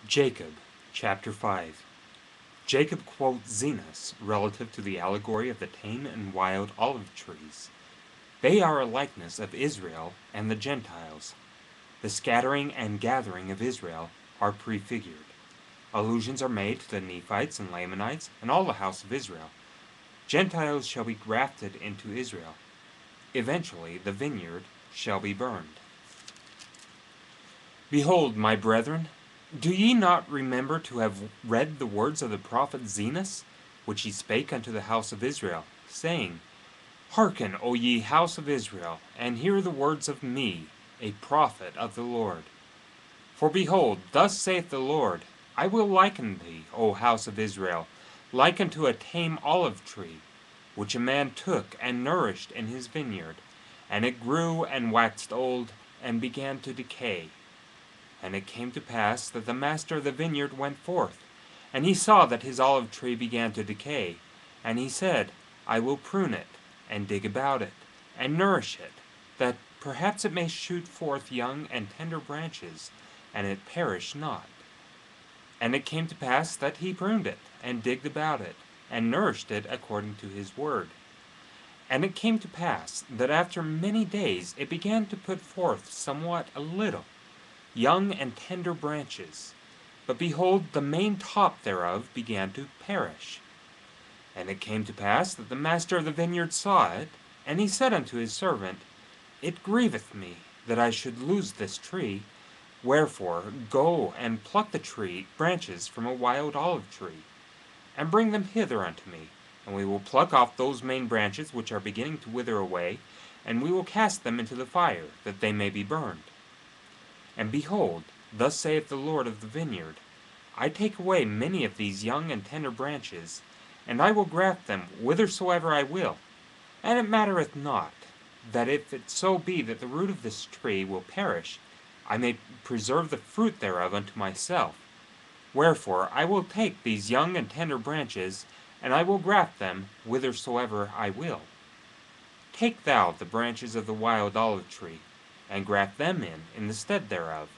Jacob, chapter 5. Jacob quotes Zenos relative to the allegory of the tame and wild olive trees. They are a likeness of Israel and the Gentiles. The scattering and gathering of Israel are prefigured. Allusions are made to the Nephites and Lamanites and all the house of Israel. Gentiles shall be grafted into Israel. Eventually the vineyard shall be burned. Behold, my brethren, do ye not remember to have read the words of the prophet Zenos, which he spake unto the house of Israel, saying, Hearken, O ye house of Israel, and hear the words of me, a prophet of the Lord. For behold, thus saith the Lord, I will liken thee, O house of Israel, like unto a tame olive tree, which a man took and nourished in his vineyard, and it grew and waxed old, and began to decay. And it came to pass that the master of the vineyard went forth, and he saw that his olive tree began to decay. And he said, I will prune it, and dig about it, and nourish it, that perhaps it may shoot forth young and tender branches, and it perish not. And it came to pass that he pruned it, and digged about it, and nourished it according to his word. And it came to pass that after many days it began to put forth somewhat a little, young and tender branches. But behold, the main top thereof began to perish. And it came to pass that the master of the vineyard saw it, and he said unto his servant, It grieveth me that I should lose this tree. Wherefore go and pluck the branches from a wild olive tree, and bring them hither unto me, and we will pluck off those main branches which are beginning to wither away, and we will cast them into the fire, that they may be burned. And behold, thus saith the Lord of the vineyard, I take away many of these young and tender branches, and I will graft them whithersoever I will. And it mattereth not, that if it so be that the root of this tree will perish, I may preserve the fruit thereof unto myself. Wherefore I will take these young and tender branches, and I will graft them whithersoever I will. Take thou the branches of the wild olive tree, and graft them in the stead thereof.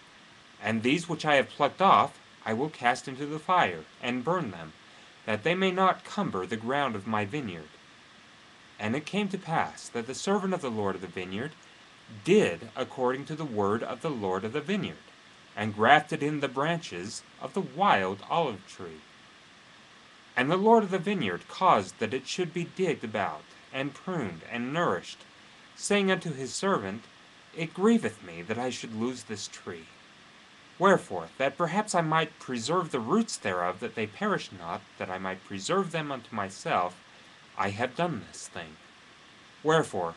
And these which I have plucked off I will cast into the fire, and burn them, that they may not cumber the ground of my vineyard. And it came to pass that the servant of the Lord of the vineyard did according to the word of the Lord of the vineyard, and grafted in the branches of the wild olive tree. And the Lord of the vineyard caused that it should be digged about, and pruned, and nourished, saying unto his servant, It grieveth me that I should lose this tree. Wherefore, that perhaps I might preserve the roots thereof, that they perish not, that I might preserve them unto myself, I have done this thing. Wherefore,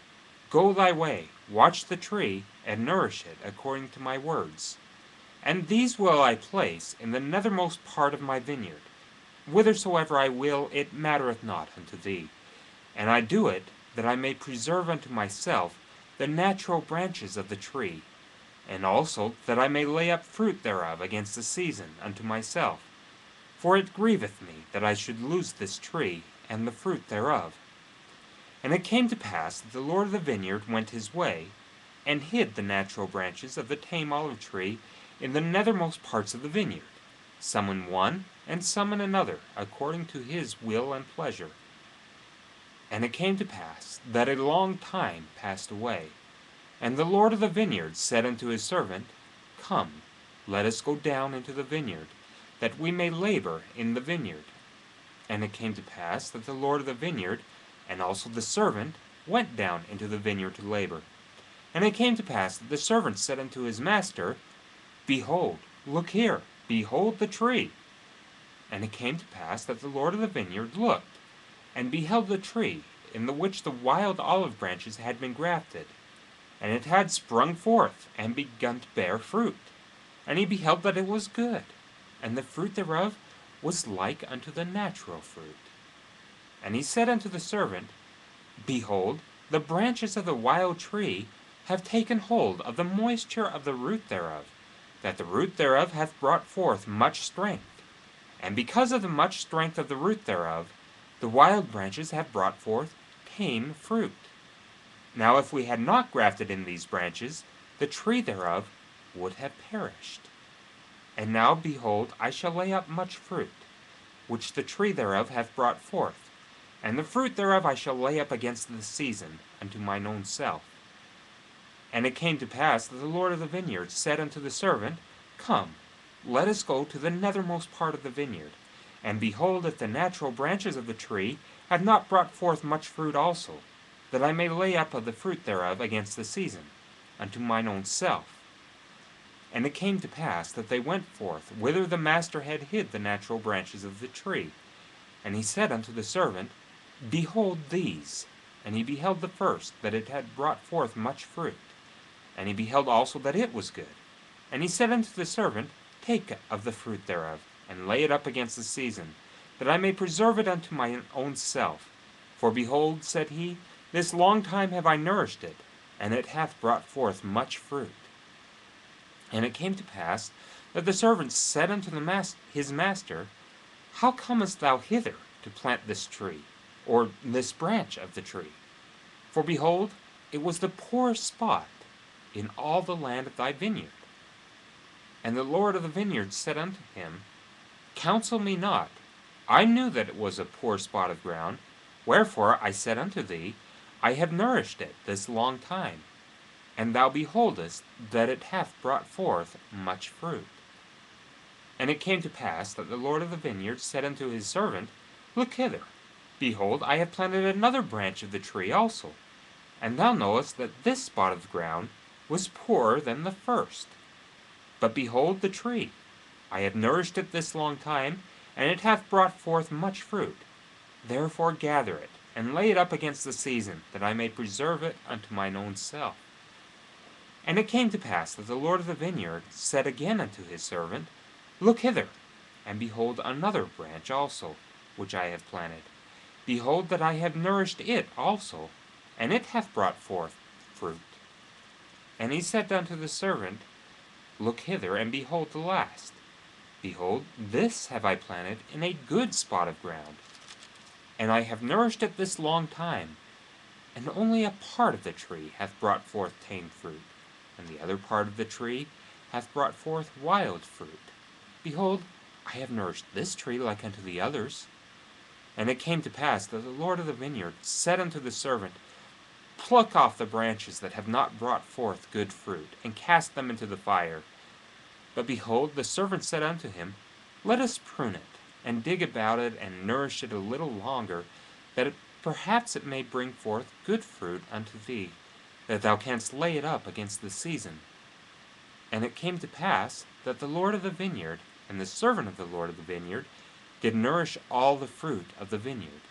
go thy way, watch the tree, and nourish it according to my words. And these will I place in the nethermost part of my vineyard. Whithersoever I will, it mattereth not unto thee. And I do it, that I may preserve unto myself the natural branches of the tree, and also that I may lay up fruit thereof against the season unto myself. For it grieveth me that I should lose this tree, and the fruit thereof. And it came to pass that the Lord of the vineyard went his way, and hid the natural branches of the tame olive tree in the nethermost parts of the vineyard, some in one, and some in another, according to his will and pleasure. And it came to pass that a long time passed away, and the Lord of the vineyard said unto his servant, Come, let us go down into the vineyard, that we may labor in the vineyard. And it came to pass that the Lord of the vineyard, and also the servant, went down into the vineyard to labor. And it came to pass that the servant said unto his master, Behold, look here, behold the tree. And it came to pass that the Lord of the vineyard looked, and beheld the tree, in the which the wild olive branches had been grafted. And it had sprung forth, and begun to bear fruit. And he beheld that it was good, and the fruit thereof was like unto the natural fruit. And he said unto the servant, Behold, the branches of the wild tree have taken hold of the moisture of the root thereof, that the root thereof hath brought forth much strength. And because of the much strength of the root thereof, the wild branches have brought forth tame fruit. Now if we had not grafted in these branches, the tree thereof would have perished. And now, behold, I shall lay up much fruit, which the tree thereof hath brought forth, and the fruit thereof I shall lay up against the season unto mine own self. And it came to pass that the Lord of the vineyard said unto the servant, Come, let us go to the nethermost part of the vineyard, and behold, if the natural branches of the tree have not brought forth much fruit also, that I may lay up of the fruit thereof against the season, unto mine own self. And it came to pass that they went forth, whither the master had hid the natural branches of the tree. And he said unto the servant, Behold these. And he beheld the first, that it had brought forth much fruit. And he beheld also that it was good. And he said unto the servant, Take of the fruit thereof, and lay it up against the season, that I may preserve it unto mine own self. For behold, said he, this long time have I nourished it, and it hath brought forth much fruit. And it came to pass that the servant said unto his master, How comest thou hither to plant this tree, or this branch of the tree? For behold, it was the poorest spot in all the land of thy vineyard. And the Lord of the vineyard said unto him, Counsel me not. I knew that it was a poor spot of ground, wherefore I said unto thee, I have nourished it this long time, and thou beholdest that it hath brought forth much fruit. And it came to pass that the Lord of the vineyard said unto his servant, Look hither. Behold, I have planted another branch of the tree also, and thou knowest that this spot of ground was poorer than the first. But behold the tree, I have nourished it this long time, and it hath brought forth much fruit. Therefore gather it, and lay it up against the season, that I may preserve it unto mine own self. And it came to pass that the Lord of the vineyard said again unto his servant, Look hither, and behold another branch also, which I have planted. Behold that I have nourished it also, and it hath brought forth fruit. And he said unto the servant, Look hither, and behold the last. Behold, this have I planted in a good spot of ground, and I have nourished it this long time, and only a part of the tree hath brought forth tame fruit, and the other part of the tree hath brought forth wild fruit. Behold, I have nourished this tree like unto the others. And it came to pass that the Lord of the vineyard said unto the servant, Pluck off the branches that have not brought forth good fruit, and cast them into the fire. But behold, the servant said unto him, Let us prune it, and dig about it, and nourish it a little longer, that perhaps it may bring forth good fruit unto thee, that thou canst lay it up against the season. And it came to pass that the Lord of the vineyard and the servant of the Lord of the vineyard did nourish all the fruit of the vineyard.